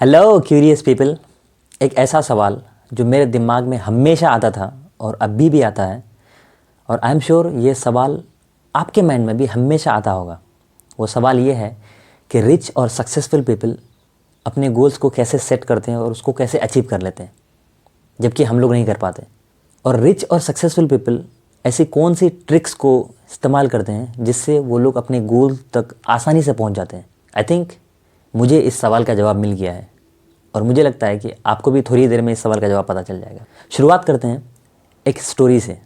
Hello curious people. एक ऐसा सवाल जो मेरे दिमाग में हमेशा आता था और अभी भी आता है, और आई एम श्योर ये सवाल आपके माइंड में भी हमेशा आता होगा। वो सवाल ये है कि रिच और सक्सेसफुल पीपल अपने गोल्स को कैसे सेट करते हैं और उसको कैसे अचीव कर लेते हैं, जबकि हम लोग नहीं कर पाते। और रिच और सक्सेसफुल पीपल ऐसी कौन सी ट्रिक्स को इस्तेमाल करते हैं जिससे वो लोग अपने गोल तक आसानी से पहुंच जाते हैं। आई थिंक मुझे इस सवाल का जवाब मिल गया है, और मुझे लगता है कि आपको भी थोड़ी देर में इस सवाल का जवाब पता चल जाएगा। शुरुआत करते हैं एक स्टोरी से।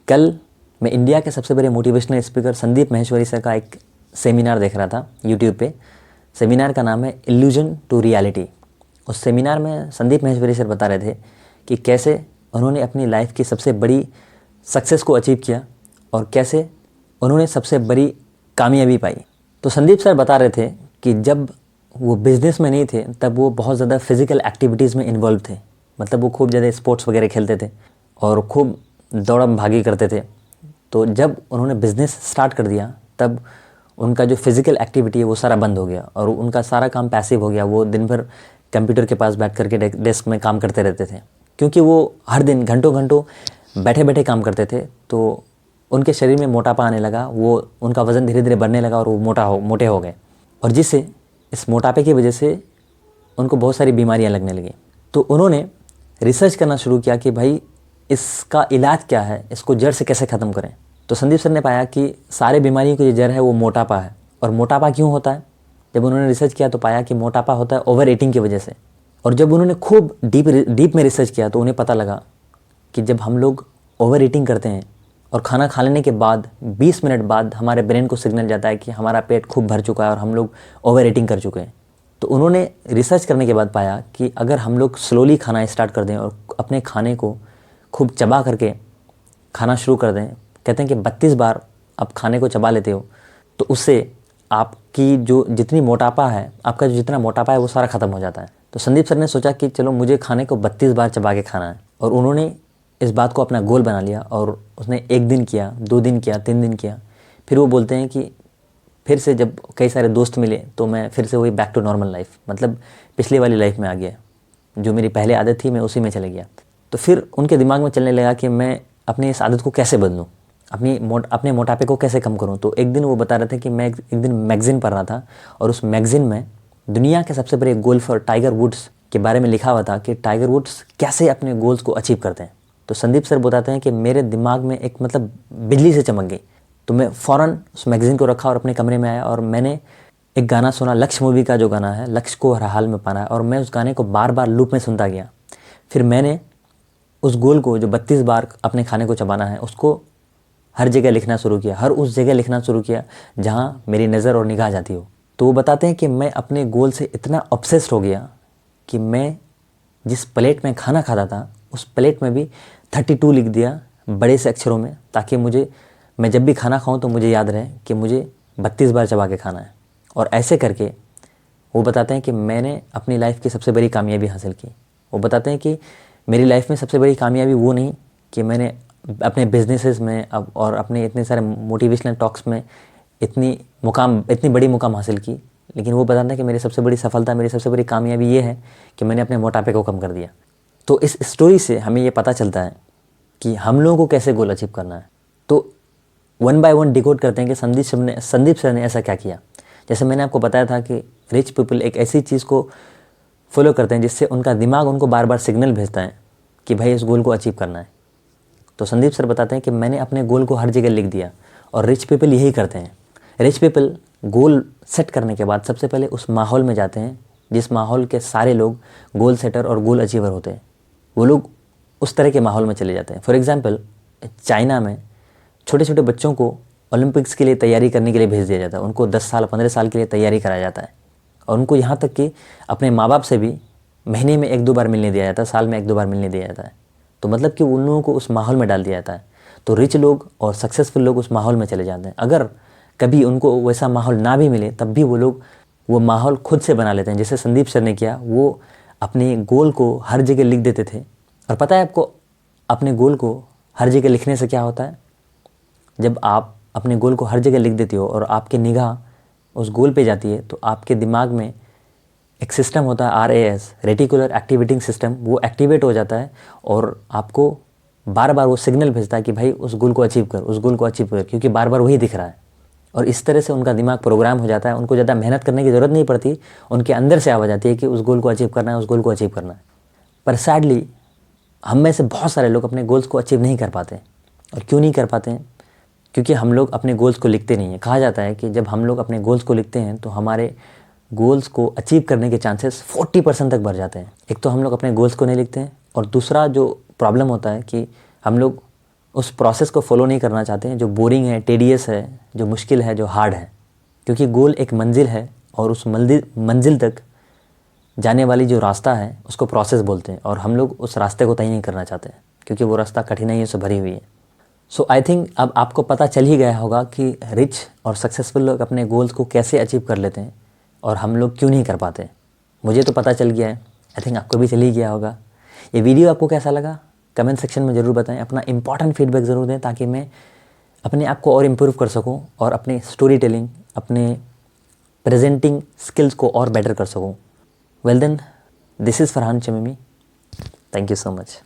कल मैं इंडिया के सबसे बड़े motivational speaker Sandeep Maheshwari sir का एक सेमिनार देख रहा था यूट्यूब पे। सेमिनार का नाम है इल्यूजन टू रियलिटी। उस सेमिनार में संदीप माहेश्वरी सर बता रहे थे कि कैसे उन्होंने अपनी लाइफ की सबसे बड़ी सक्सेस को अचीव किया और कैसे उन्होंने सबसे बड़ी कामयाबी पाई। तो संदीप सर बता रहे थे कि जब वो बिज़नेस में नहीं थे तब वो बहुत ज़्यादा फिज़िकल एक्टिविटीज़ में इन्वॉल्व थे। मतलब वो खूब ज़्यादा स्पोर्ट्स वगैरह खेलते थे और खूब दौड़म भागी करते थे। तो जब उन्होंने बिज़नेस स्टार्ट कर दिया तब उनका जो फिज़िकल एक्टिविटी है वो सारा बंद हो गया और उनका सारा काम पैसिव हो गया। वो दिन भर कंप्यूटर के पास बैठ करके डेस्क में काम करते रहते थे, क्योंकि वो हर दिन घंटों घंटों बैठे बैठे काम करते थे। तो उनके शरीर में मोटापा आने लगा, वो उनका वज़न धीरे धीरे बढ़ने लगा और वो मोटे हो गए, और जिससे इस मोटापे की वजह से उनको बहुत सारी बीमारियां लगने लगी। तो उन्होंने रिसर्च करना शुरू किया कि भाई इसका इलाज क्या है, इसको जड़ से कैसे ख़त्म करें। तो संदीप सर ने पाया कि सारे बीमारियों की जो जड़ है वो मोटापा है। और मोटापा क्यों होता है? जब उन्होंने रिसर्च किया तो पाया कि मोटापा होता है ओवर ईटिंग की वजह से। और जब उन्होंने खूब डीप में रिसर्च किया तो उन्हें पता लगा कि जब हम लोग ओवर ईटिंग करते हैं और खाना खा लेने के बाद 20 मिनट बाद हमारे ब्रेन को सिग्नल जाता है कि हमारा पेट खूब भर चुका है और हम लोग ओवर ईटिंग कर चुके हैं। तो उन्होंने रिसर्च करने के बाद पाया कि अगर हम लोग स्लोली खाना स्टार्ट कर दें और अपने खाने को खूब चबा करके खाना शुरू कर दें, कहते हैं कि 32 बार आप खाने को चबा लेते हो तो उससे आपकी जो जितनी मोटापा है, आपका जो जितना मोटापा है वो सारा ख़त्म हो जाता है। तो संदीप सर ने सोचा कि चलो मुझे खाने को 32 बार चबा के खाना है, और उन्होंने इस बात को अपना गोल बना लिया। और उसने 1 दिन किया, 2 दिन किया, 3 दिन किया। फिर वो बोलते हैं कि फिर से जब कई सारे दोस्त मिले तो मैं फिर से वही बैक टू नॉर्मल लाइफ, मतलब पिछले वाली लाइफ में आ गया। जो मेरी पहले आदत थी मैं उसी में चले गया। तो फिर उनके दिमाग में चलने लगा कि मैं अपनी इस आदत को कैसे बदलूँ, अपने मोटापे को कैसे कम करूँ। तो एक दिन वो बता रहे थे कि मैं एक दिन मैगज़ीन पढ़ रहा था, और उस मैगज़ीन में दुनिया के सबसे बड़े गोल्फर टाइगर वुड्स के बारे में लिखा हुआ था कि टाइगर वुड्स कैसे अपने गोल्स को अचीव करते हैं। तो संदीप सर बताते हैं कि मेरे दिमाग में एक मतलब बिजली से चमक गई। तो मैं फ़ौरन उस मैगज़ीन को रखा और अपने कमरे में आया, और मैंने एक गाना सुना, लक्ष्य मूवी का जो गाना है, लक्ष्य को हर हाल में पाना है, और मैं उस गाने को बार बार लूप में सुनता गया। फिर मैंने उस गोल को जो 32 बार अपने खाने को चबाना है उसको हर जगह लिखना शुरू किया, हर उस जगह लिखना शुरू किया जहाँ मेरी नज़र और निगाह जाती हो। तो वो बताते हैं कि मैं अपने गोल से इतना ऑब्सेस्ड हो गया कि मैं जिस प्लेट में खाना खाता था उस प्लेट में भी 32 लिख दिया बड़े से अक्षरों में, ताकि मैं जब भी खाना खाऊं तो मुझे याद रहे कि मुझे 32 बार चबा के खाना है। और ऐसे करके वो बताते हैं कि मैंने अपनी लाइफ की सबसे बड़ी कामयाबी हासिल की। वो बताते हैं कि मेरी लाइफ में सबसे बड़ी कामयाबी वो नहीं कि मैंने अपने बिजनेसेस में और अपने इतने सारे मोटिवेशनल टॉक्स में इतनी बड़ी मुकाम हासिल की, लेकिन वो बताते हैं कि मेरी सबसे बड़ी सफलता, मेरी सबसे बड़ी कामयाबी ये है कि मैंने अपने मोटापे को कम कर दिया। तो इस स्टोरी से हमें ये पता चलता है कि हम लोगों को कैसे गोल अचीव करना है। तो 1 बाय 1 डिकोड करते हैं कि संदीप सर ने ऐसा क्या किया। जैसे मैंने आपको बताया था कि रिच पीपल एक ऐसी चीज़ को फॉलो करते हैं जिससे उनका दिमाग उनको बार बार सिग्नल भेजता है कि भाई इस गोल को अचीव करना है। तो संदीप सर बताते हैं कि मैंने अपने गोल को हर जगह लिख दिया, और रिच पीपल यही करते हैं। रिच पीपल गोल सेट करने के बाद सबसे पहले उस माहौल में जाते हैं जिस माहौल के सारे लोग गोल सेटर और गोल अचीवर होते हैं। वो लोग उस तरह के माहौल में चले जाते हैं। फॉर एग्जांपल, चाइना में छोटे छोटे बच्चों को ओलंपिक्स के लिए तैयारी करने के लिए भेज दिया जाता है। उनको 10 साल 15 साल के लिए तैयारी कराया जाता है, और उनको यहाँ तक कि अपने माँ बाप से भी महीने में 1-2 बार मिलने दिया जाता है, साल में 1-2 बार मिलने दिया जाता है। तो मतलब कि उन लोगों को उस माहौल में डाल दिया जाता है। तो रिच लोग और सक्सेसफुल लोग उस माहौल में चले जाते हैं। अगर कभी उनको वैसा माहौल ना भी मिले तब भी वो लोग वो माहौल खुद से बना लेते हैं। जैसे संदीप सर ने किया, वो अपने गोल को हर जगह लिख देते थे। और पता है आपको, अपने गोल को हर जगह लिखने से क्या होता है? जब आप अपने गोल को हर जगह लिख देते हो और आपकी निगाह उस गोल पे जाती है तो आपके दिमाग में एक सिस्टम होता है RAS, रेटिकुलर एक्टिवेटिंग सिस्टम, वो एक्टिवेट हो जाता है और आपको बार बार वो सिग्नल भेजता है कि भाई उस गोल को अचीव कर, उस गोल को अचीव कर, क्योंकि बार बार वही दिख रहा है। और इस तरह से उनका दिमाग प्रोग्राम हो जाता है, उनको ज़्यादा मेहनत करने की ज़रूरत नहीं पड़ती, उनके अंदर से आवाज़ आती है कि उस गोल को अचीव करना है, उस गोल को अचीव करना है। पर सैडली हम में से बहुत सारे लोग अपने गोल्स को अचीव नहीं कर पाते। और क्यों नहीं कर पाते हैं? क्योंकि हम लोग अपने गोल्स को लिखते नहीं हैं। कहा जाता है कि जब हम लोग अपने गोल्स को लिखते हैं तो हमारे गोल्स को अचीव करने के चांसेस 40% तक बढ़ जाते हैं। एक तो हम लोग अपने गोल्स को नहीं लिखते हैं, और दूसरा जो प्रॉब्लम होता है कि हम लोग उस प्रोसेस को फॉलो नहीं करना चाहते हैं जो बोरिंग है, टेडियस है, जो मुश्किल है, जो हार्ड है। क्योंकि गोल एक मंजिल है, और उस मंजिल तक जाने वाली जो रास्ता है उसको प्रोसेस बोलते हैं, और हम लोग उस रास्ते को तय नहीं करना चाहते हैं क्योंकि वो रास्ता कठिनाइयों से भरी हुई है। सो आई थिंक अब आपको पता चल ही गया होगा कि रिच और सक्सेसफुल लोग अपने गोल्स को कैसे अचीव कर लेते हैं और हम लोग क्यों नहीं कर पाते। मुझे तो पता चल गया है, आई थिंक आपको भी चल ही गया होगा। ये वीडियो आपको कैसा लगा कमेंट सेक्शन में ज़रूर बताएं। अपना इंपॉर्टेंट फीडबैक ज़रूर दें ताकि मैं अपने आप को और इम्प्रूव कर सकूं और अपने स्टोरी टेलिंग, अपने प्रेजेंटिंग स्किल्स को और बेटर कर सकूं। Well then, this is Farhan Chamimi. Thank you so much.